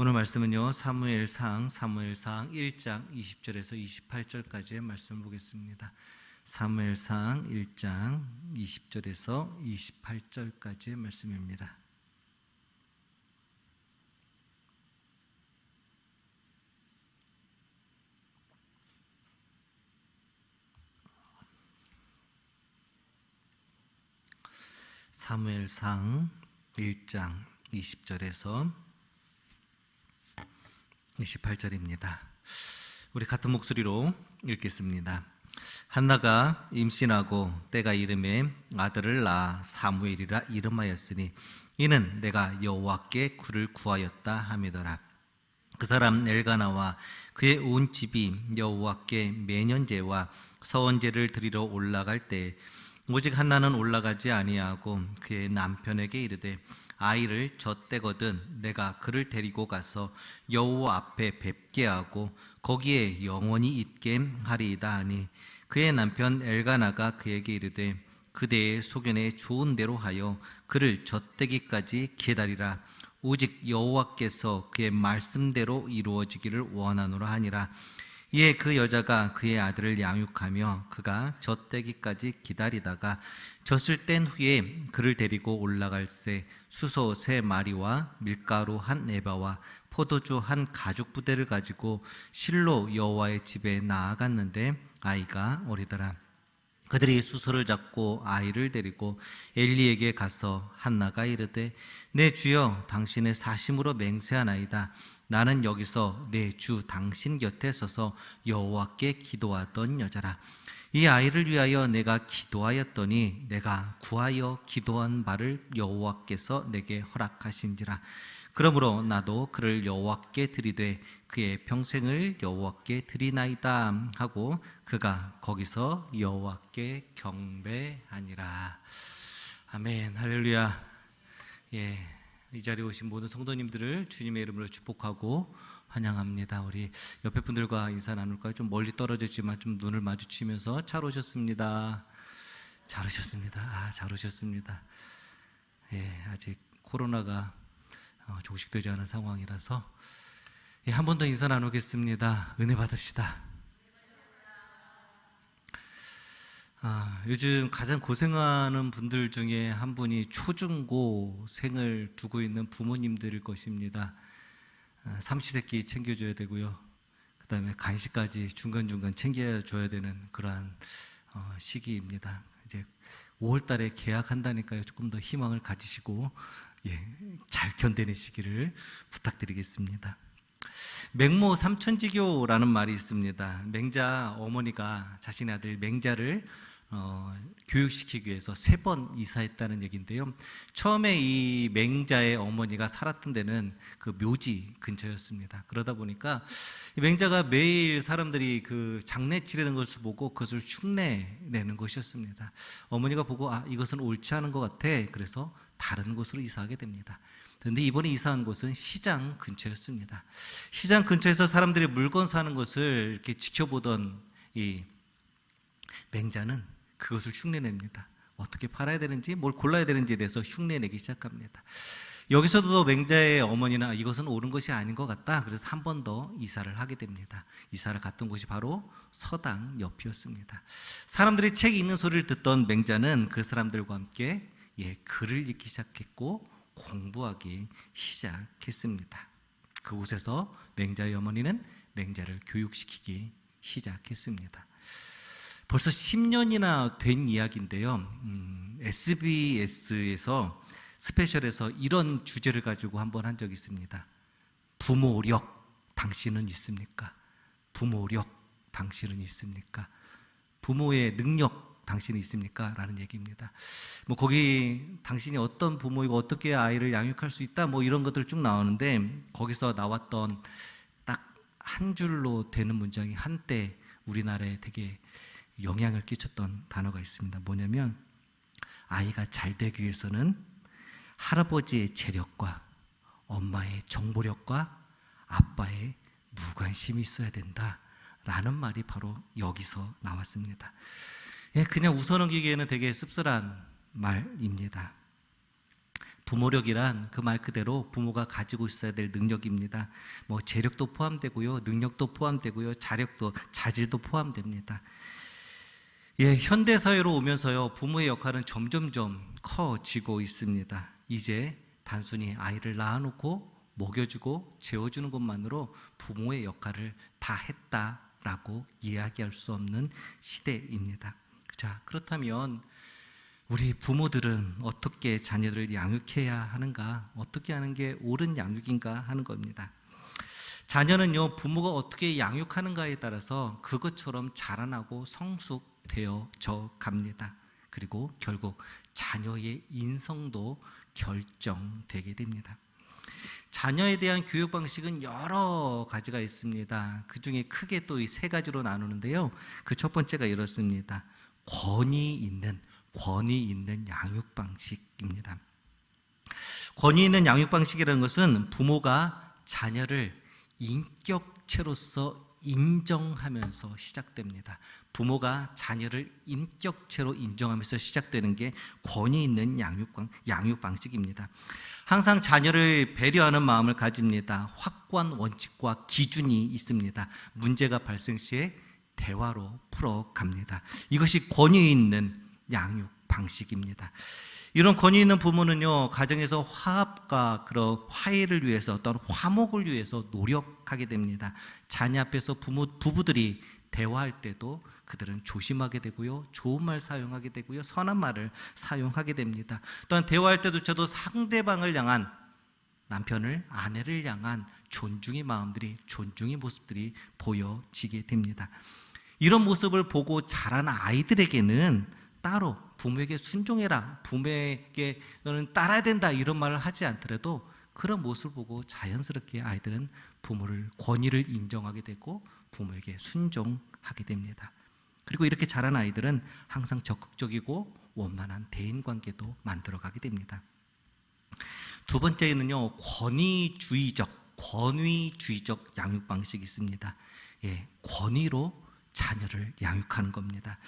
오늘 말씀은요, 사무엘상 1장 20절에서 28절까지의 말씀을 보겠습니다. 사무엘상 1장 20절에서 28절까지의 말씀입니다. 사무엘상 1장 20절에서 28절입니다. 우리 같은 목소리로 읽겠습니다. 한나가 임신하고 때가 이름에 아들을 낳아 사무엘이라 이름하였으니 이는 내가 여호와께 그를 구하였다 함이더라. 그 사람 엘가나와 그의 온 집이 여호와께 매년제와 서원제를 드리러 올라갈 때 오직 한나는 올라가지 아니하고 그의 남편에게 이르되 아이를 젖대거든 내가 그를 데리고 가서 여호와 앞에 뵙게 하고 거기에 영원히 있게 하리이다 하니 그의 남편 엘가나가 그에게 이르되 그대의 소견에 좋은 대로 하여 그를 젖대기까지 기다리라. 오직 여호와께서 그의 말씀대로 이루어지기를 원하노라 하니라. 이에 그 여자가 그의 아들을 양육하며 그가 젖대기까지 기다리다가 젖을 뗀 후에 그를 데리고 올라갈새 수소 3마리와 밀가루 1에바와 포도주 1가죽부대를 가지고 실로 여호와의 집에 나아갔는데 아이가 어리더라. 그들이 수소를 잡고 아이를 데리고 엘리에게 가서 한나가 이르되 내 주여 당신의 사심으로 맹세하나이다. 나는 여기서 내 주 당신 곁에 서서 여호와께 기도하던 여자라. 이 아이를 위하여 내가 기도하였더니 내가 구하여 기도한 바를 여호와께서 내게 허락하신지라. 그러므로 나도 그를 여호와께 드리되 그의 평생을 여호와께 드리나이다 하고 그가 거기서 여호와께 경배하니라. 아멘. 할렐루야. 이 자리에 오신 모든 성도님들을 주님의 이름으로 축복하고 환영합니다. 우리 옆에 분들과 인사 나눌까요? 좀 멀리 떨어졌지만 좀 눈을 마주치면서 잘 오셨습니다. 잘 오셨습니다. 잘 오셨습니다. 아직 코로나가 종식되지 않은 상황이라서 한 번 더 인사 나누겠습니다. 은혜 받읍시다. 요즘 가장 고생하는 분들 중에 한 분이 초중고생을 두고 있는 부모님들일 것입니다. 삼시세끼 챙겨줘야 되고요. 그 다음에 간식까지 중간중간 챙겨줘야 되는 그러한 시기입니다. 이제 5월 달에 개학한다니까요. 조금 더 희망을 가지시고 잘 견뎌내시기를 부탁드리겠습니다. 맹모 삼천지교라는 말이 있습니다. 맹자 어머니가 자신의 아들 맹자를 교육시키기 위해서 3번 이사했다는 얘기인데요. 처음에 이 맹자의 어머니가 살았던 데는 그 묘지 근처였습니다. 그러다 보니까 이 맹자가 매일 사람들이 그 장례 치르는 것을 보고 그것을 흉내내는 것이었습니다. 어머니가 보고 이것은 옳지 않은 것 같아. 그래서 다른 곳으로 이사하게 됩니다. 그런데 이번에 이사한 곳은 시장 근처였습니다. 시장 근처에서 사람들이 물건 사는 것을 이렇게 지켜보던 이 맹자는 그것을 흉내냅니다. 어떻게 팔아야 되는지, 뭘 골라야 되는지에 대해서 흉내내기 시작합니다. 여기서도 맹자의 어머니는 이것은 옳은 것이 아닌 것 같다. 그래서 한 번 더 이사를 하게 됩니다. 이사를 갔던 곳이 바로 서당 옆이었습니다. 사람들이 책 읽는 소리를 듣던 맹자는 그 사람들과 함께 글을 읽기 시작했고 공부하기 시작했습니다. 그곳에서 맹자의 어머니는 맹자를 교육시키기 시작했습니다. 벌써 10년이나 된 이야기인데요. SBS에서 스페셜에서 이런 주제를 가지고 한번 한 적이 있습니다. 부모력 당신은 있습니까? 부모력 당신은 있습니까? 부모의 능력 당신이 있습니까? 라는 얘기입니다. 거기 당신이 어떤 부모이고 어떻게 아이를 양육할 수 있다 이런 것들 쭉 나오는데 거기서 나왔던 딱 한 줄로 되는 문장이 한때 우리나라에 되게 영향을 끼쳤던 단어가 있습니다. 뭐냐면 아이가 잘 되기 위해서는 할아버지의 재력과 엄마의 정보력과 아빠의 무관심이 있어야 된다라는 말이 바로 여기서 나왔습니다. 그냥 웃어넘기기에는 되게 씁쓸한 말입니다. 부모력이란 그 말 그대로 부모가 가지고 있어야 될 능력입니다. 뭐 재력도 포함되고요, 능력도 포함되고요, 자질도 포함됩니다. 예, 현대 사회로 오면서요, 부모의 역할은 점점점 커지고 있습니다. 이제 단순히 아이를 낳아놓고 먹여주고 재워주는 것만으로 부모의 역할을 다 했다라고 이야기할 수 없는 시대입니다. 자, 그렇다면 우리 부모들은 어떻게 자녀들을 양육해야 하는가, 어떻게 하는 게 옳은 양육인가 하는 겁니다. 자녀는요, 부모가 어떻게 양육하는가에 따라서 그것처럼 자라나고 성숙되어져 갑니다. 그리고 결국 자녀의 인성도 결정되게 됩니다. 자녀에 대한 교육 방식은 여러 가지가 있습니다. 그 중에 크게 또 이 세 가지로 나누는데요. 그 첫 번째가 이렇습니다. 권위 있는 양육 방식입니다. 권위 있는 양육 방식이라는 것은 부모가 자녀를 인격체로서 인정하면서 시작됩니다. 부모가 자녀를 인격체로 인정하면서 시작되는 게 권위 있는 양육 방식입니다. 항상 자녀를 배려하는 마음을 가집니다. 확고한 원칙과 기준이 있습니다. 문제가 발생 시에 대화로 풀어갑니다. 이것이 권위 있는 양육 방식입니다. 이런 권위 있는 부모는요, 가정에서 화합과 그런 화해를 위해서, 어떤 화목을 위해서 노력하게 됩니다. 자녀 앞에서 부부들이 대화할 때도 그들은 조심하게 되고요, 좋은 말 사용하게 되고요, 선한 말을 사용하게 됩니다. 또한 대화할 때조차도 상대방을 향한, 남편을, 아내를 향한 존중의 모습들이 보여지게 됩니다. 이런 모습을 보고 자란 아이들에게는 따로 부모에게 순종해라, 부모에게 너는 따라야 된다, 이런 말을 하지 않더라도 그런 모습을 보고 자연스럽게 아이들은 부모를, 권위를 인정하게 되고 부모에게 순종하게 됩니다. 그리고 이렇게 자란 아이들은 항상 적극적이고 원만한 대인관계도 만들어가게 됩니다. 두 번째는요, 권위주의적 양육 방식이 있습니다. 예, 권위로 자녀를 양육하는 겁니다.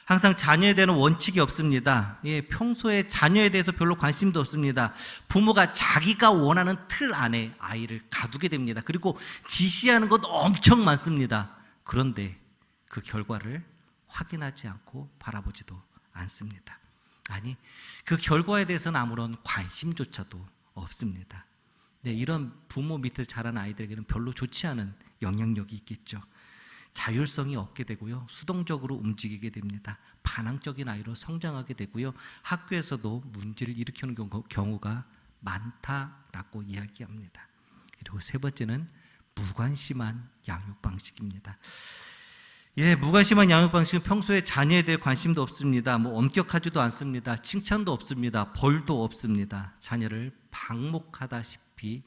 항상 자녀에 대한 원칙이 없습니다. 예, 평소에 자녀에 대해서 별로 관심도 없습니다. 부모가 자기가 원하는 틀 안에 아이를 가두게 됩니다. 그리고 지시하는 것 엄청 많습니다. 그런데 그 결과를 확인하지 않고 바라보지도 않습니다. 아니, 그 결과에 대해서는 아무런 관심조차도 없습니다. 네, 이런 부모 밑에 자란 아이들에게는 별로 좋지 않은 영향력이 있겠죠. 자율성이 없게 되고요, 수동적으로 움직이게 됩니다. 반항적인 아이로 성장하게 되고요, 학교에서도 문제를 일으키는 경우가 많다라고 이야기합니다. 그리고 세 번째는 무관심한 양육 방식입니다. 예, 무관심한 양육 방식은 평소에 자녀에 대해 관심도 없습니다. 엄격하지도 않습니다. 칭찬도 없습니다. 벌도 없습니다. 자녀를 방목하다시피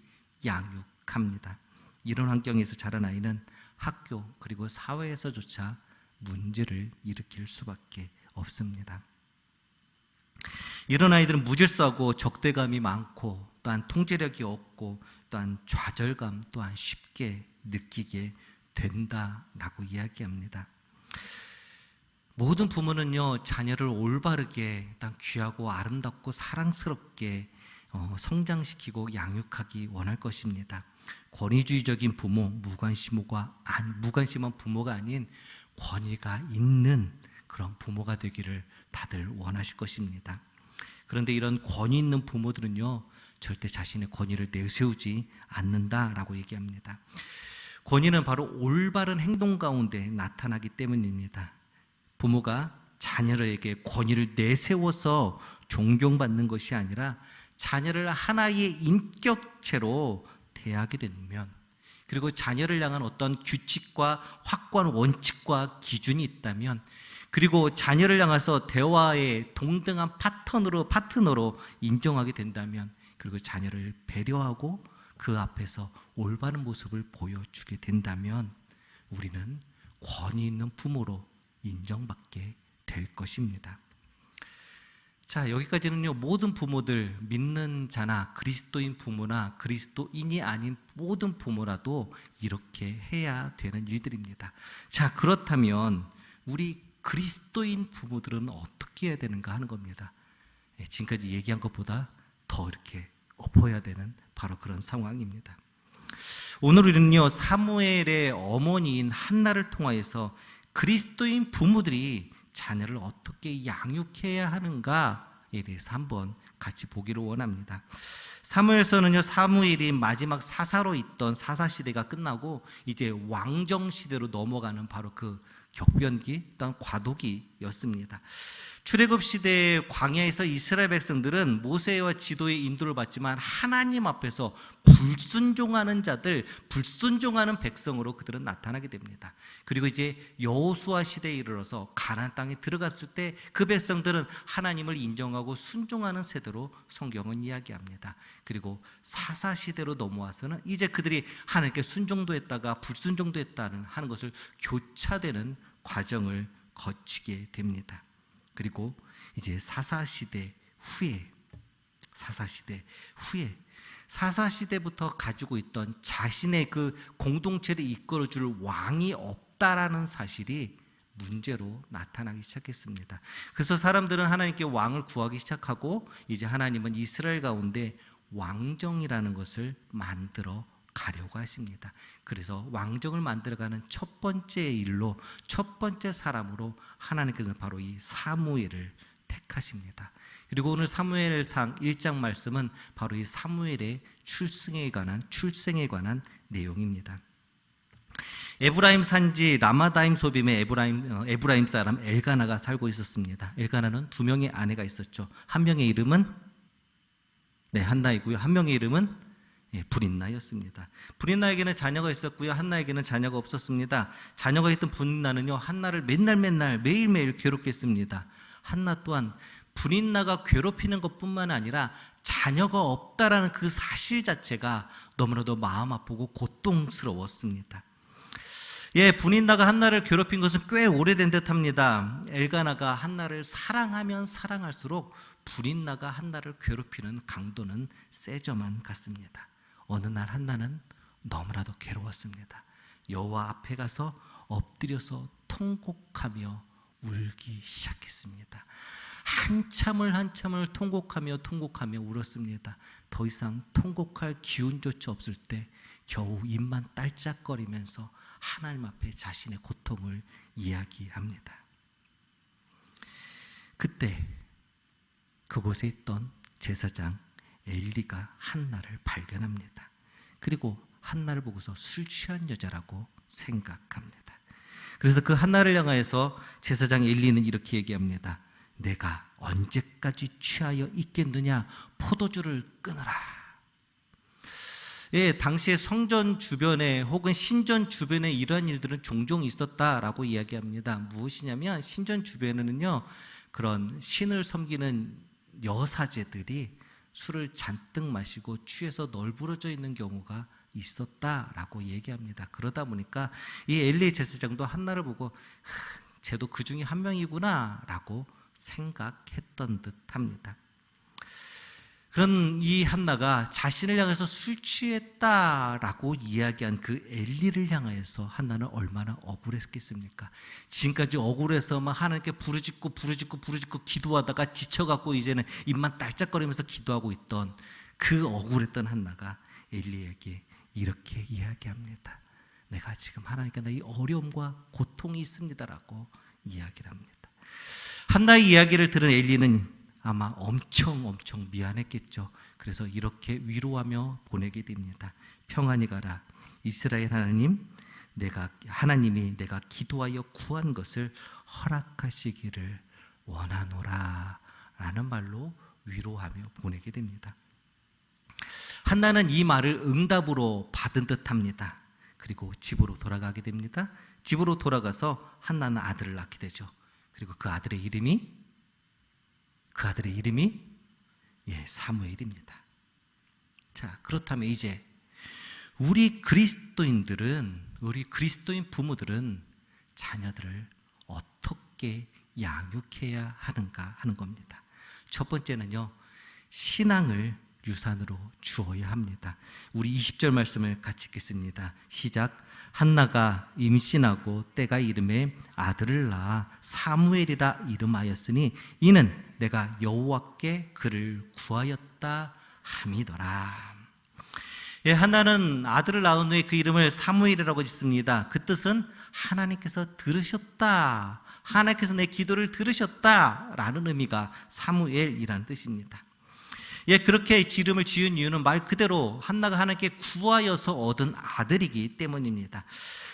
양육합니다. 이런 환경에서 자란 아이는 학교 그리고 사회에서조차 문제를 일으킬 수밖에 없습니다. 이런 아이들은 무질서하고 적대감이 많고, 또한 통제력이 없고, 또한 좌절감 또한 쉽게 느끼게 된다라고 이야기합니다. 모든 부모는요, 자녀를 올바르게, 귀하고 아름답고 사랑스럽게 성장시키고 양육하기 원할 것입니다. 권위주의적인 부모, 무관심한 부모가 아닌 권위가 있는 그런 부모가 되기를 다들 원하실 것입니다. 그런데 이런 권위 있는 부모들은요, 절대 자신의 권위를 내세우지 않는다라고 얘기합니다. 권위는 바로 올바른 행동 가운데 나타나기 때문입니다. 부모가 자녀에게 권위를 내세워서 존경받는 것이 아니라 자녀를 하나의 인격체로 대하게 되면, 그리고 자녀를 향한 어떤 규칙과 확고한 원칙과 기준이 있다면, 그리고 자녀를 향해서 대화의 동등한 파트너로 인정하게 된다면, 그리고 자녀를 배려하고 그 앞에서 올바른 모습을 보여주게 된다면 우리는 권위 있는 부모로 인정받게 될 것입니다. 자, 여기까지는요, 모든 부모들, 믿는 자나 그리스도인 부모나 그리스도인이 아닌 모든 부모라도 이렇게 해야 되는 일들입니다. 자, 그렇다면 우리 그리스도인 부모들은 어떻게 해야 되는가 하는 겁니다. 지금까지 얘기한 것보다 더 이렇게 엎어야 되는 바로 그런 상황입니다. 오늘 우리는요, 사무엘의 어머니인 한나를 통하여서 그리스도인 부모들이 자녀를 어떻게 양육해야 하는가에 대해서 한번 같이 보기를 원합니다. 사무엘서는요, 사무엘이 마지막 사사로 있던 사사 시대가 끝나고 이제 왕정 시대로 넘어가는 바로 그 격변기, 또한 과도기였습니다. 출애굽 시대의 광야에서 이스라엘 백성들은 모세와 지도의 인도를 받지만 하나님 앞에서 불순종하는 자들, 불순종하는 백성으로 그들은 나타나게 됩니다. 그리고 이제 여호수아 시대에 이르러서 가나안 땅에 들어갔을 때 그 백성들은 하나님을 인정하고 순종하는 세대로 성경은 이야기합니다. 그리고 사사 시대로 넘어와서는 이제 그들이 하나님께 순종도 했다가 불순종도 했다는 하는 것을 교차되는 과정을 거치게 됩니다. 그리고 이제 사사시대 후에 사사시대부터 가지고 있던 자신의 그 공동체를 이끌어줄 왕이 없다라는 사실이 문제로 나타나기 시작했습니다. 그래서 사람들은 하나님께 왕을 구하기 시작하고 이제 하나님은 이스라엘 가운데 왕정이라는 것을 만들어 가려고 하십니다. 그래서 왕정을 만들어가는 첫 번째 일로, 첫 번째 사람으로 하나님께서는 바로 이 사무엘을 택하십니다. 그리고 오늘 사무엘상 1장 말씀은 바로 이 사무엘의 출생에 관한 내용입니다. 에브라임 산지 라마다임 소빔에 에브라임 사람 엘가나가 살고 있었습니다. 엘가나는 두 명의 아내가 있었죠. 한 명의 이름은 한나이고요. 한 명의 이름은 브린나였습니다. 브린나에게는 자녀가 있었고요, 한나에게는 자녀가 없었습니다. 자녀가 있던 브린나는요, 한나를 매일매일 괴롭게 했습니다. 한나 또한 브린나가 괴롭히는 것뿐만 아니라 자녀가 없다라는 그 사실 자체가 너무나도 마음 아프고 고통스러웠습니다. 브린나가 한나를 괴롭힌 것은 꽤 오래된 듯합니다. 엘가나가 한나를 사랑하면 사랑할수록 브린나가 한나를 괴롭히는 강도는 세져만 갔습니다. 어느 날 한나는 너무나도 괴로웠습니다. 여호와 앞에 가서 엎드려서 통곡하며 울기 시작했습니다. 한참을 통곡하며 울었습니다. 더 이상 통곡할 기운조차 없을 때 겨우 입만 딸짝거리면서 하나님 앞에 자신의 고통을 이야기합니다. 그때 그곳에 있던 제사장 엘리가 한나를 발견합니다. 그리고 한나를 보고서 술 취한 여자라고 생각합니다. 그래서 그 한나를 향하여서 제사장 엘리는 이렇게 얘기합니다. 내가 언제까지 취하여 있겠느냐, 포도주를 끊으라. 당시에 성전 주변에 혹은 신전 주변에 이러한 일들은 종종 있었다라고 이야기합니다. 무엇이냐면 신전 주변에는요, 그런 신을 섬기는 여사제들이 술을 잔뜩 마시고 취해서 널브러져 있는 경우가 있었다라고 얘기합니다. 그러다 보니까 이 엘리 제사장도 한나를 보고 쟤도 그 중에 한 명이구나 라고 생각했던 듯합니다. 그런 이 한나가 자신을 향해서 술 취했다라고 이야기한 그 엘리를 향해서 한나는 얼마나 억울했겠습니까? 지금까지 억울해서 막 하나님께 부르짖고 기도하다가 지쳐갖고 이제는 입만 딸짝거리면서 기도하고 있던 그 억울했던 한나가 엘리에게 이렇게 이야기합니다. 내가 지금 하나님께 이 어려움과 고통이 있습니다라고 이야기를 합니다. 한나의 이야기를 들은 엘리는 아마 엄청 미안했겠죠. 그래서 이렇게 위로하며 보내게 됩니다. 평안히 가라. 이스라엘 하나님이 내가 기도하여 구한 것을 허락하시기를 원하노라 라는 말로 위로하며 보내게 됩니다. 한나는 이 말을 응답으로 받은 듯합니다. 그리고 집으로 돌아가게 됩니다. 집으로 돌아가서 한나는 아들을 낳게 되죠. 그리고 그 아들의 이름이 사무엘입니다. 자, 그렇다면 이제 우리 그리스도인 부모들은 자녀들을 어떻게 양육해야 하는가 하는 겁니다. 첫 번째는요, 신앙을 유산으로 주어야 합니다. 우리 20절 말씀을 같이 읽겠습니다. 시작. 한나가 임신하고 때가 이름에 아들을 낳아 사무엘이라 이름하였으니 이는 내가 여호와께 그를 구하였다 함이더라. 예, 한나는 아들을 낳은 후에 그 이름을 사무엘이라고 짓습니다. 그 뜻은 하나님께서 들으셨다, 하나님께서 내 기도를 들으셨다라는 의미가 사무엘이라는 뜻입니다. 예, 그렇게 이름을 지은 이유는 말 그대로 한나가 하나님께 구하여서 얻은 아들이기 때문입니다.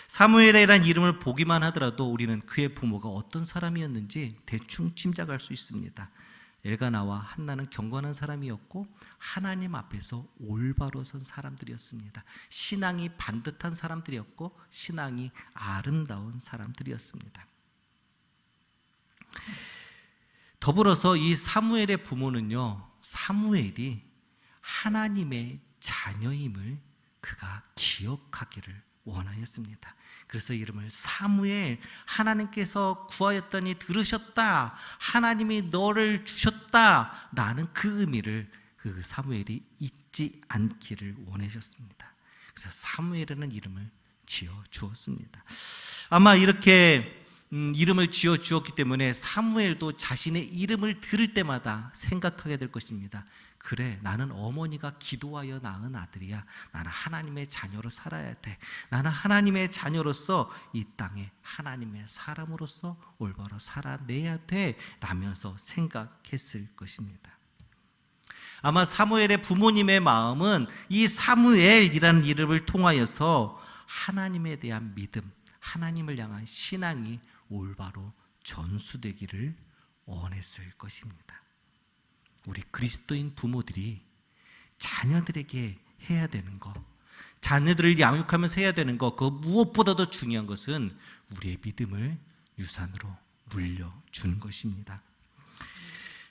사무엘이라는 이름을 보기만 하더라도 우리는 그의 부모가 어떤 사람이었는지 대충 짐작할 수 있습니다. 엘가나와 한나는 경건한 사람이었고 하나님 앞에서 올바로 선 사람들이었습니다. 신앙이 반듯한 사람들이었고 신앙이 아름다운 사람들이었습니다. 더불어서 이 사무엘의 부모는요, 사무엘이 하나님의 자녀임을 그가 기억하기를 원하였습니다. 그래서 이름을 사무엘, 하나님께서 구하였더니 들으셨다, 하나님이 너를 주셨다 라는 그 의미를 그 사무엘이 잊지 않기를 원하셨습니다. 그래서 사무엘이라는 이름을 지어 주었습니다. 아마 이렇게 이름을 지어 주었기 때문에 사무엘도 자신의 이름을 들을 때마다 생각하게 될 것입니다. 그래, 나는 어머니가 기도하여 낳은 아들이야. 나는 하나님의 자녀로 살아야 돼. 나는 하나님의 자녀로서 이 땅에 하나님의 사람으로서 올바로 살아내야 돼 라면서 생각했을 것입니다. 아마 사무엘의 부모님의 마음은 이 사무엘이라는 이름을 통하여서 하나님에 대한 믿음, 하나님을 향한 신앙이 올바로 전수되기를 원했을 것입니다. 우리 그리스도인 부모들이 자녀들에게 해야 되는 것, 자녀들을 양육하면서 해야 되는 것, 그 무엇보다도 중요한 것은 우리의 믿음을 유산으로 물려주는 것입니다.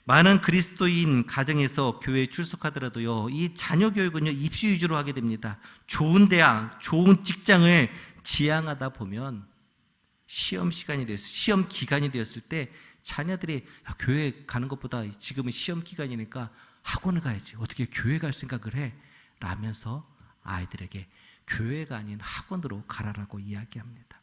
많은 그리스도인 가정에서 교회에 출석하더라도요, 이 자녀 교육은요, 입시 위주로 하게 됩니다. 좋은 대학, 좋은 직장을 지향하다 보면 시험 시간이 되었을, 시험 기간이 되었을 때 자녀들이 교회 가는 것보다 지금은 시험 기간이니까 학원을 가야지, 어떻게 교회 갈 생각을 해? 라면서 아이들에게 교회가 아닌 학원으로 가라라고 이야기합니다.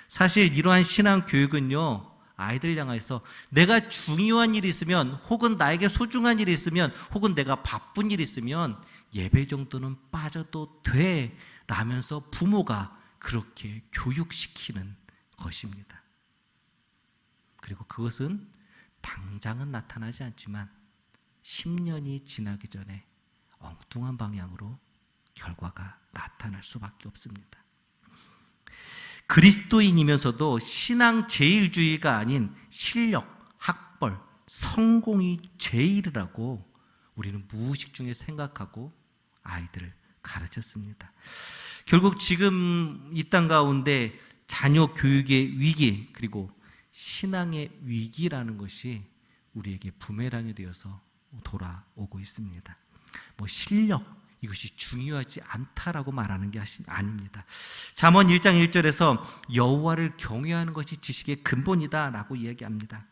사실 이러한 신앙 교육은요, 아이들 향해서 내가 중요한 일이 있으면, 혹은 나에게 소중한 일이 있으면, 혹은 내가 바쁜 일이 있으면 예배 정도는 빠져도 돼 라면서 부모가 그렇게 교육시키는 것입니다. 그리고 그것은 당장은 나타나지 않지만 10년이 지나기 전에 엉뚱한 방향으로 결과가 나타날 수밖에 없습니다. 그리스도인이면서도 신앙 제일주의가 아닌 실력, 학벌, 성공이 제일이라고 우리는 무의식 중에 생각하고 아이들을 가르쳤습니다. 결국 지금 이 땅 가운데 자녀 교육의 위기, 그리고 신앙의 위기라는 것이 우리에게 부메랑이 되어서 돌아오고 있습니다. 실력, 이것이 중요하지 않다라고 말하는 게 아닙니다. 잠언 1장 1절에서 여호와를 경외하는 것이 지식의 근본이다 라고 이야기합니다.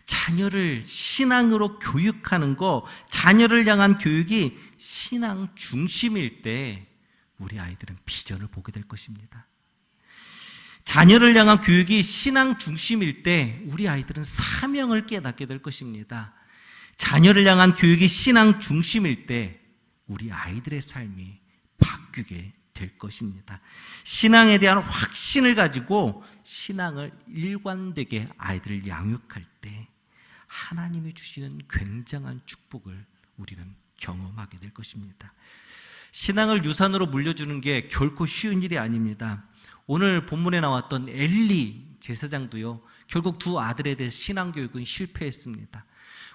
자녀를 신앙으로 교육하는 것, 자녀를 향한 교육이 신앙 중심일 때 우리 아이들은 비전을 보게 될 것입니다. 자녀를 향한 교육이 신앙 중심일 때 우리 아이들은 사명을 깨닫게 될 것입니다. 자녀를 향한 교육이 신앙 중심일 때 우리 아이들의 삶이 바뀌게 될 것입니다. 신앙에 대한 확신을 가지고 신앙을 일관되게 아이들을 양육할 때 하나님이 주시는 굉장한 축복을 우리는 경험하게 될 것입니다. 신앙을 유산으로 물려주는 게 결코 쉬운 일이 아닙니다. 오늘 본문에 나왔던 엘리 제사장도요, 결국 두 아들에 대해 신앙교육은 실패했습니다.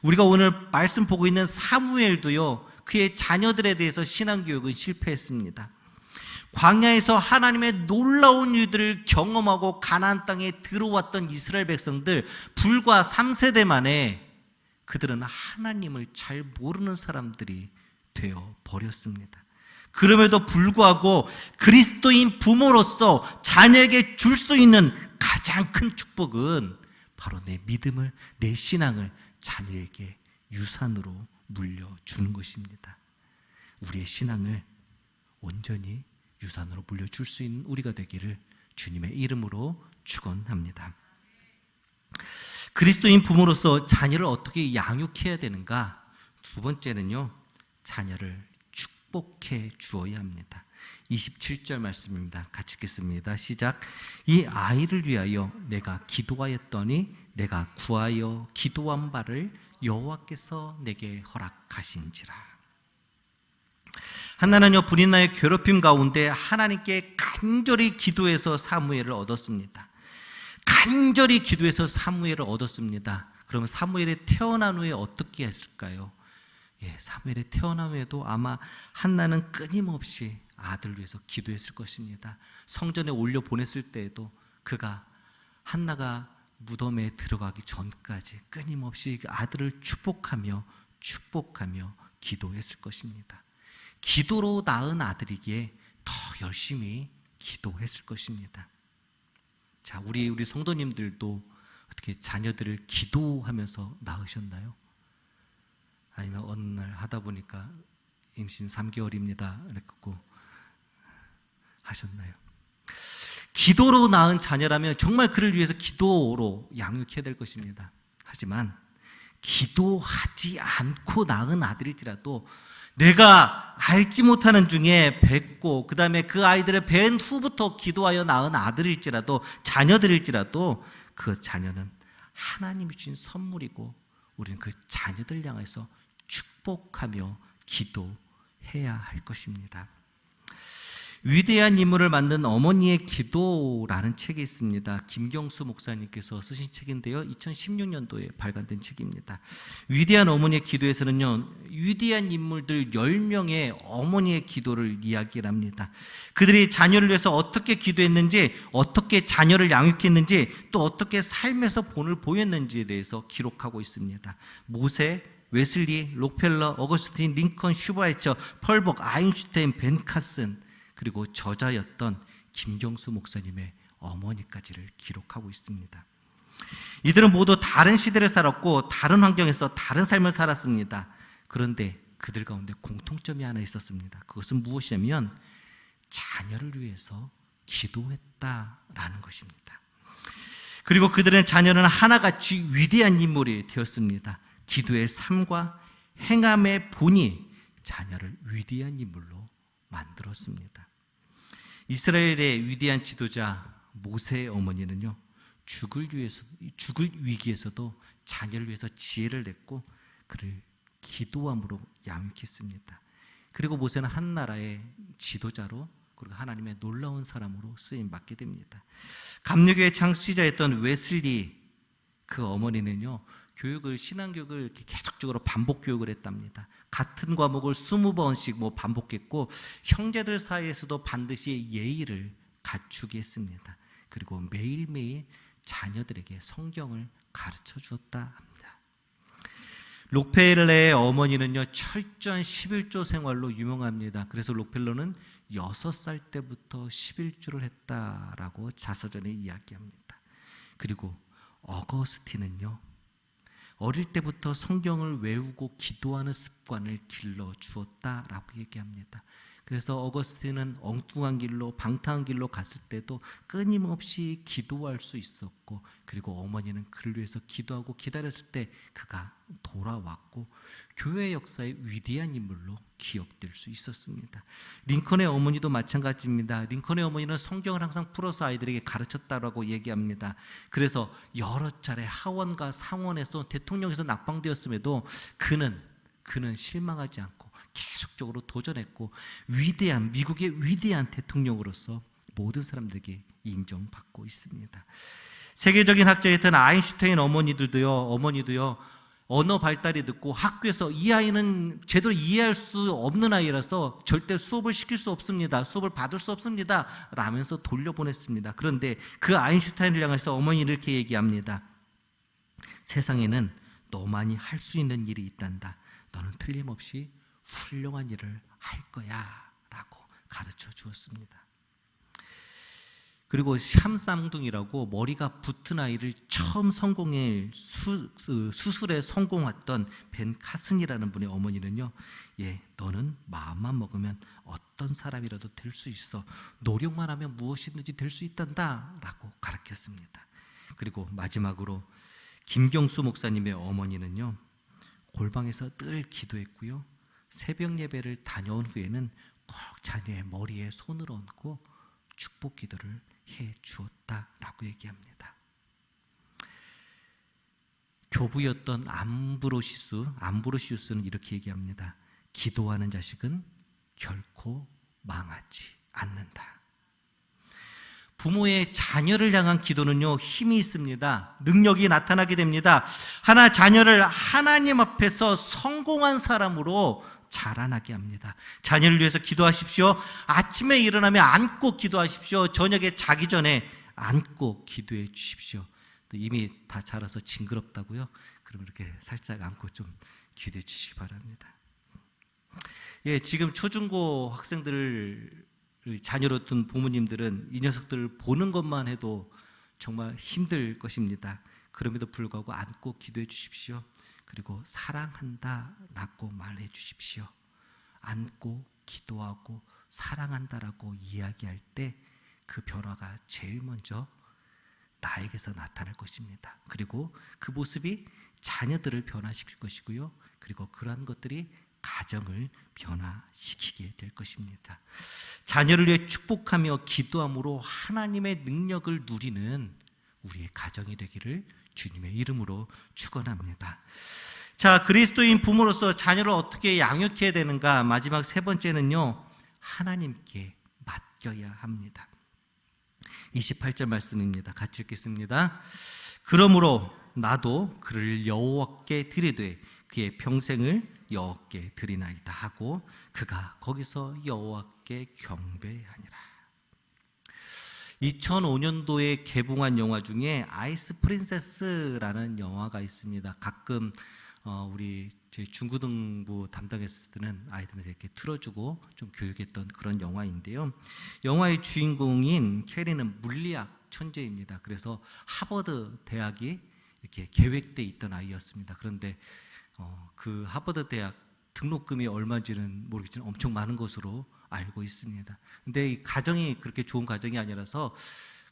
우리가 오늘 말씀 보고 있는 사무엘도요, 그의 자녀들에 대해서 신앙교육은 실패했습니다. 광야에서 하나님의 놀라운 일들을 경험하고 가나안 땅에 들어왔던 이스라엘 백성들, 불과 3세대 만에 그들은 하나님을 잘 모르는 사람들이 되어 버렸습니다. 그럼에도 불구하고 그리스도인 부모로서 자녀에게 줄 수 있는 가장 큰 축복은 바로 내 믿음을, 내 신앙을 자녀에게 유산으로 물려주는 것입니다. 우리의 신앙을 온전히 유산으로 물려줄 수 있는 우리가 되기를 주님의 이름으로 축원합니다. 그리스도인 부모로서 자녀를 어떻게 양육해야 되는가? 두 번째는요, 자녀를 축복해 주어야 합니다. 27절 말씀입니다. 같이 읽겠습니다. 시작. 이 아이를 위하여 내가 기도하였더니 내가 구하여 기도한 바를 여호와께서 내게 허락하신지라. 한나는요, 불인나의 괴롭힘 가운데 하나님께 간절히 기도해서 사무엘을 얻었습니다. 간절히 기도해서 사무엘을 얻었습니다. 그러면 사무엘이 태어난 후에 어떻게 했을까요? 사무엘이 태어난 후에도 아마 한나는 끊임없이 아들을 위해서 기도했을 것입니다. 성전에 올려 보냈을 때에도 그가 한나가 무덤에 들어가기 전까지 끊임없이 아들을 축복하며 기도했을 것입니다. 기도로 낳은 아들이기에 더 열심히 기도했을 것입니다. 자, 우리 성도님들도 어떻게 자녀들을 기도하면서 낳으셨나요? 아니면 어느 날 하다 보니까 임신 3개월입니다 이렇게 하셨나요? 기도로 낳은 자녀라면 정말 그를 위해서 기도로 양육해야 될 것입니다. 하지만 기도하지 않고 낳은 아들일지라도 내가 알지 못하는 중에 뵙고 그 다음에 그 아이들을 뵌 후부터 기도하여 낳은 아들일지라도 자녀들일지라도 그 자녀는 하나님이 주신 선물이고 우리는 그 자녀들 향해서 축복하며 기도해야 할 것입니다. 위대한 인물을 만든 어머니의 기도라는 책이 있습니다. 김경수 목사님께서 쓰신 책인데요, 2016년도에 발간된 책입니다. 위대한 어머니의 기도에서는요, 위대한 인물들 10명의 어머니의 기도를 이야기를 합니다. 그들이 자녀를 위해서 어떻게 기도했는지, 어떻게 자녀를 양육했는지, 또 어떻게 삶에서 본을 보였는지에 대해서 기록하고 있습니다. 모세, 웨슬리, 록펠러, 어거스틴, 링컨, 슈바이처, 펄벅, 아인슈타인, 벤 카슨, 그리고 저자였던 김경수 목사님의 어머니까지를 기록하고 있습니다. 이들은 모두 다른 시대를 살았고 다른 환경에서 다른 삶을 살았습니다. 그런데 그들 가운데 공통점이 하나 있었습니다. 그것은 무엇이냐면 자녀를 위해서 기도했다라는 것입니다. 그리고 그들의 자녀는 하나같이 위대한 인물이 되었습니다. 기도의 삶과 행함의 본이 자녀를 위대한 인물로 만들었습니다. 이스라엘의 위대한 지도자 모세의 어머니는요, 죽을 위기에서도 자녀를 위해서 지혜를 냈고 그를 기도함으로 양육했습니다. 그리고 모세는 한 나라의 지도자로 그리고 하나님의 놀라운 사람으로 쓰임받게 됩니다. 감리교의 창시자였던 웨슬리, 그 어머니는요, 신앙교육을 계속적으로 반복 교육을 했답니다. 같은 과목을 20번씩 반복했고 형제들 사이에서도 반드시 예의를 갖추게 했습니다. 그리고 매일매일 자녀들에게 성경을 가르쳐 주었다 합니다. 록펠러의 어머니는요, 철저한 11조 생활로 유명합니다. 그래서 록펠러는 6살 때부터 11조를 했다라고 자서전에 이야기합니다. 그리고 어거스틴은요, 어릴 때부터 성경을 외우고 기도하는 습관을 길러주었다라고 얘기합니다. 그래서 어거스틴은 엉뚱한 길로 방탕한 길로 갔을 때도 끊임없이 기도할 수 있었고, 그리고 어머니는 그를 위해서 기도하고 기다렸을 때 그가 돌아왔고 교회 역사의 위대한 인물로 기억될 수 있었습니다. 링컨의 어머니도 마찬가지입니다. 링컨의 어머니는 성경을 항상 풀어서 아이들에게 가르쳤다라고 얘기합니다. 그래서 여러 차례 하원과 상원에서 대통령에서 낙방되었음에도 그는 실망하지 않고 계속적으로 도전했고 미국의 위대한 대통령으로서 모든 사람들에게 인정받고 있습니다. 세계적인 학자였던 아인슈타인 어머니도요 언어 발달이 늦고 학교에서 이 아이는 제대로 이해할 수 없는 아이라서 절대 수업을 시킬 수 없습니다. 수업을 받을 수 없습니다. 라면서 돌려보냈습니다. 그런데 그 아인슈타인을 향해서 어머니는 이렇게 얘기합니다. 세상에는 너만이 할 수 있는 일이 있단다. 너는 틀림없이 훌륭한 일을 할 거야 라고 가르쳐 주었습니다. 그리고 샴쌍둥이라고 머리가 붙은 아이를 처음 수술에 성공했던 벤 카슨이라는 분의 어머니는요, 너는 마음만 먹으면 어떤 사람이라도 될 수 있어. 노력만 하면 무엇이든지 될 수 있단다 라고 가르쳤습니다. 그리고 마지막으로 김경수 목사님의 어머니는요, 골방에서 늘 기도했고요, 새벽 예배를 다녀온 후에는 꼭 자녀의 머리에 손을 얹고 축복 기도를 해 주었다라고 얘기합니다. 교부였던 암브로시우스는 이렇게 얘기합니다. 기도하는 자식은 결코 망하지 않는다. 부모의 자녀를 향한 기도는요, 힘이 있습니다. 능력이 나타나게 됩니다. 자녀를 하나님 앞에서 성공한 사람으로 자라나게 합니다. 자녀를 위해서 기도하십시오. 아침에 일어나면 안고 기도하십시오. 저녁에 자기 전에 안고 기도해 주십시오. 또 이미 다 자라서 징그럽다고요? 그럼 이렇게 살짝 안고 좀 기도해 주시기 바랍니다. 예, 지금 초중고 학생들을 자녀로 둔 부모님들은 이 녀석들을 보는 것만 해도 정말 힘들 것입니다. 그럼에도 불구하고 안고 기도해 주십시오. 그리고 사랑한다 라고 말해 주십시오. 안고 기도하고 사랑한다라고 이야기할 때 그 변화가 제일 먼저 나에게서 나타날 것입니다. 그리고 그 모습이 자녀들을 변화시킬 것이고요, 그리고 그러한 것들이 가정을 변화시키게 될 것입니다. 자녀를 위해 축복하며 기도함으로 하나님의 능력을 누리는 우리의 가정이 되기를 주님의 이름으로 축원합니다. 자, 그리스도인 부모로서 자녀를 어떻게 양육해야 되는가? 마지막 세 번째는요, 하나님께 맡겨야 합니다. 28절 말씀입니다. 같이 읽겠습니다. 그러므로 나도 그를 여호와께 드리되 그의 평생을 여호와께 드리나이다 하고 그가 거기서 여호와께 경배하니라. 2005년도에 개봉한 영화 중에 아이스 프린세스라는 영화가 있습니다. 가끔 우리 제 중고등부 담당했을 때는 아이들한테 이렇게 틀어주고 좀 교육했던 그런 영화인데요. 영화의 주인공인 캐리는 물리학 천재입니다. 그래서 하버드 대학이 이렇게 계획돼 있던 아이였습니다. 그런데 그 하버드 대학 등록금이 얼마인지는 모르겠지만 엄청 많은 것으로 알고 있습니다. 근데 이 가정이 그렇게 좋은 가정이 아니라서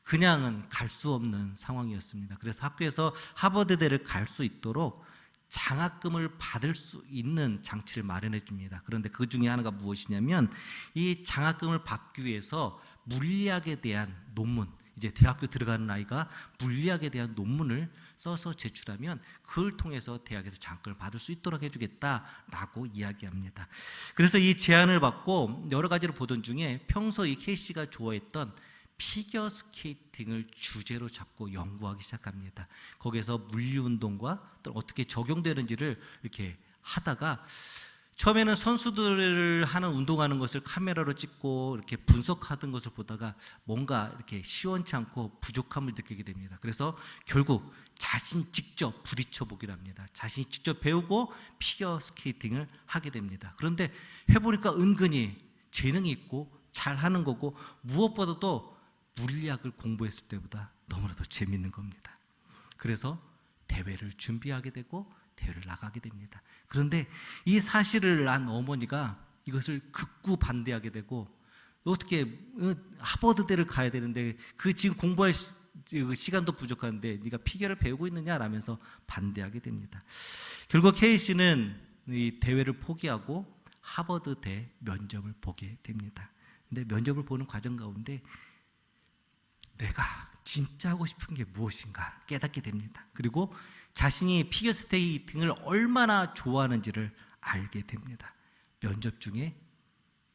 그냥은 갈 수 없는 상황이었습니다. 그래서 학교에서 하버드대를 갈 수 있도록 장학금을 받을 수 있는 장치를 마련해 줍니다. 그런데 그 중에 하나가 무엇이냐면, 이 장학금을 받기 위해서 물리학에 대한 논문, 이제 대학교 들어가는 아이가 물리학에 대한 논문을 써서 제출하면 그걸 통해서 대학에서 장학금을 받을 수 있도록 해주겠다라고 이야기합니다. 그래서 이 제안을 받고 여러 가지를 보던 중에 평소 이 케이씨가 좋아했던 피겨 스케이팅을 주제로 잡고 연구하기 시작합니다. 거기에서 물리운동과 또 어떻게 적용되는지를 이렇게 하다가 처음에는 선수들을 운동하는 것을 카메라로 찍고 이렇게 분석하던 것을 보다가 뭔가 이렇게 시원치 않고 부족함을 느끼게 됩니다. 그래서 결국 자신 직접 부딪혀 보기로 합니다. 자신이 직접 배우고 피겨 스케이팅을 하게 됩니다. 그런데 해보니까 은근히 재능이 있고 잘하는 거고, 무엇보다도 물리학을 공부했을 때보다 너무나도 재밌는 겁니다. 그래서 대회를 준비하게 되고 대회를 나가게 됩니다. 그런데 이 사실을 안 어머니가 이것을 극구 반대하게 되고, 어떻게 하버드대를 가야 되는데 지금 공부할 시간도 부족한데 네가 피겨를 배우고 있느냐라면서 반대하게 됩니다. 결국 케이씨는 이 대회를 포기하고 하버드대 면접을 보게 됩니다. 근데 면접을 보는 과정 가운데 내가 진짜 하고 싶은 게 무엇인가 깨닫게 됩니다. 그리고 자신이 피겨 스케이팅을 얼마나 좋아하는지를 알게 됩니다. 면접 중에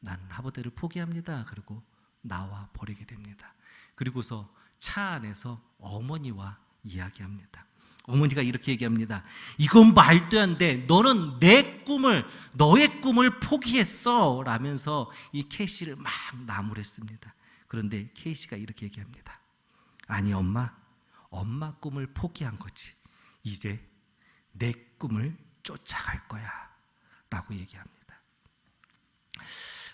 나는 하버드를 포기합니다. 그리고 나와 버리게 됩니다. 그리고서 차 안에서 어머니와 이야기합니다. 어머니가 이렇게 얘기합니다. 이건 말도 안 돼. 너는 너의 꿈을 포기했어. 라면서 이 케이씨를 막 나무랬습니다. 그런데 케이씨가 이렇게 얘기합니다. 아니 엄마 꿈을 포기한 거지. 이제 내 꿈을 쫓아갈 거야 라고 얘기합니다.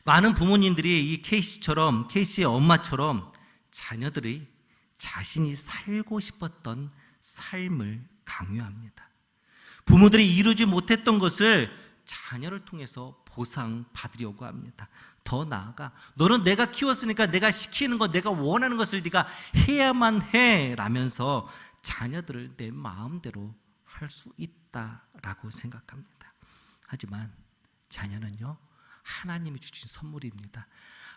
많은 부모님들이 이 케이씨의 엄마처럼 자녀들이 자신이 살고 싶었던 삶을 강요합니다. 부모들이 이루지 못했던 것을 자녀를 통해서 보상받으려고 합니다. 더 나아가 너는 내가 키웠으니까 내가 시키는 것, 내가 원하는 것을 네가 해야만 해 라면서 자녀들을 내 마음대로 할 수 있다라고 생각합니다. 하지만 자녀는요, 하나님이 주신 선물입니다.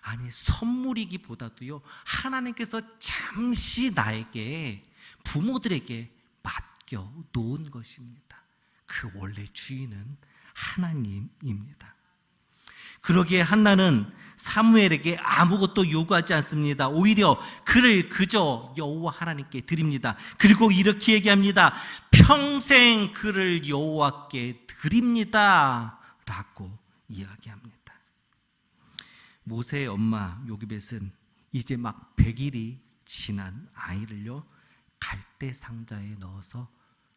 아니, 선물이기보다도요, 하나님께서 잠시 나에게, 부모들에게 맡겨 놓은 것입니다. 그 원래 주인은 하나님입니다. 그러기에 한나는 사무엘에게 아무것도 요구하지 않습니다. 오히려 그를 그저 여호와 하나님께 드립니다. 그리고 이렇게 얘기합니다. 평생 그를 여호와께 드립니다 라고 이야기합니다. 모세의 엄마 요기벳은 이제 막 100일이 지난 아이를요, 갈대 상자에 넣어서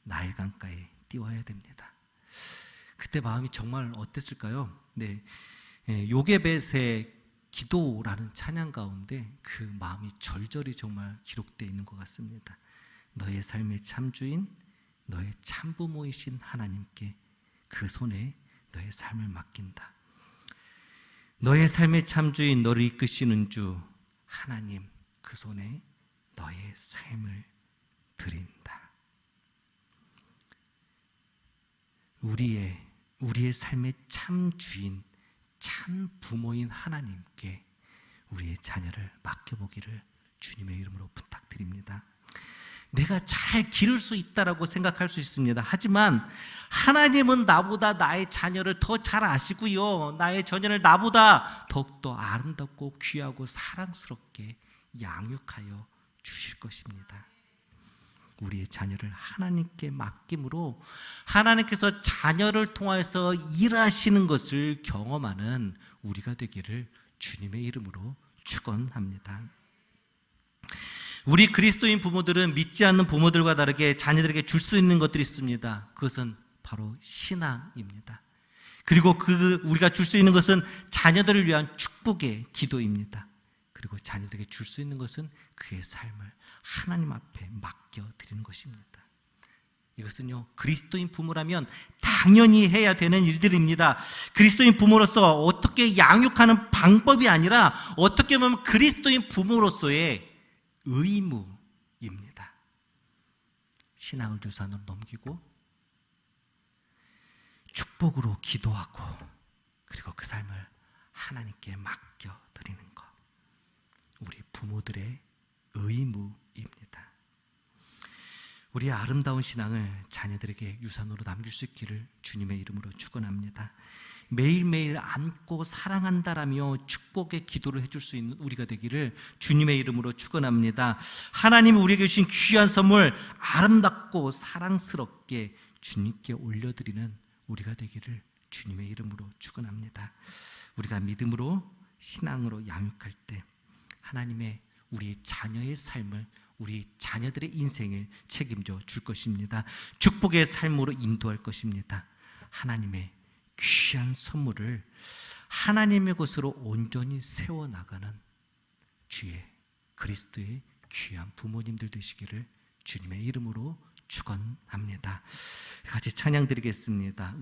나일강가에 띄워야 됩니다. 그때 마음이 정말 어땠을까요? 네, 요게벳의 기도라는 찬양 가운데 그 마음이 절절히 정말 기록되어 있는 것 같습니다. 너의 삶의 참주인, 너의 참부모이신 하나님께 그 손에 너의 삶을 맡긴다. 너의 삶의 참주인, 너를 이끄시는 주 하나님, 그 손에 너의 삶을 드린다. 우리의 삶의 참주인, 참 부모인 하나님께 우리의 자녀를 맡겨보기를 주님의 이름으로 부탁드립니다. 내가 잘 기를 수 있다라고 생각할 수 있습니다. 하지만 하나님은 나보다 나의 자녀를 더 잘 아시고요, 나의 자녀를 나보다 더욱더 아름답고 귀하고 사랑스럽게 양육하여 주실 것입니다. 우리의 자녀를 하나님께 맡김으로 하나님께서 자녀를 통해서 일하시는 것을 경험하는 우리가 되기를 주님의 이름으로 축원합니다. 우리 그리스도인 부모들은 믿지 않는 부모들과 다르게 자녀들에게 줄 수 있는 것들이 있습니다. 그것은 바로 신앙입니다. 그리고 우리가 줄 수 있는 것은 자녀들을 위한 축복의 기도입니다. 그리고 자녀들에게 줄 수 있는 것은 그의 삶을 하나님 앞에 맡겨드리는 것입니다. 이것은요, 그리스도인 부모라면 당연히 해야 되는 일들입니다. 그리스도인 부모로서 어떻게 양육하는 방법이 아니라 어떻게 보면 그리스도인 부모로서의 의무입니다. 신앙을 유산으로 넘기고 축복으로 기도하고 그리고 그 삶을 하나님께 맡겨드리는 것, 우리 부모들의 의무입니다. 우리의 아름다운 신앙을 자녀들에게 유산으로 남길 수 있기를 주님의 이름으로 축원합니다. 매일매일 안고 사랑한다라며 축복의 기도를 해줄 수 있는 우리가 되기를 주님의 이름으로 축원합니다. 하나님이 우리에게 주신 귀한 선물 아름답고 사랑스럽게 주님께 올려드리는 우리가 되기를 주님의 이름으로 축원합니다. 우리가 믿음으로 신앙으로 양육할 때 하나님의 우리 자녀의 삶을, 우리 자녀들의 인생을 책임져 줄 것입니다. 축복의 삶으로 인도할 것입니다. 하나님의 귀한 선물을 하나님의 것으로 온전히 세워나가는 주의 그리스도의 귀한 부모님들 되시기를 주님의 이름으로 축원합니다. 같이 찬양 드리겠습니다.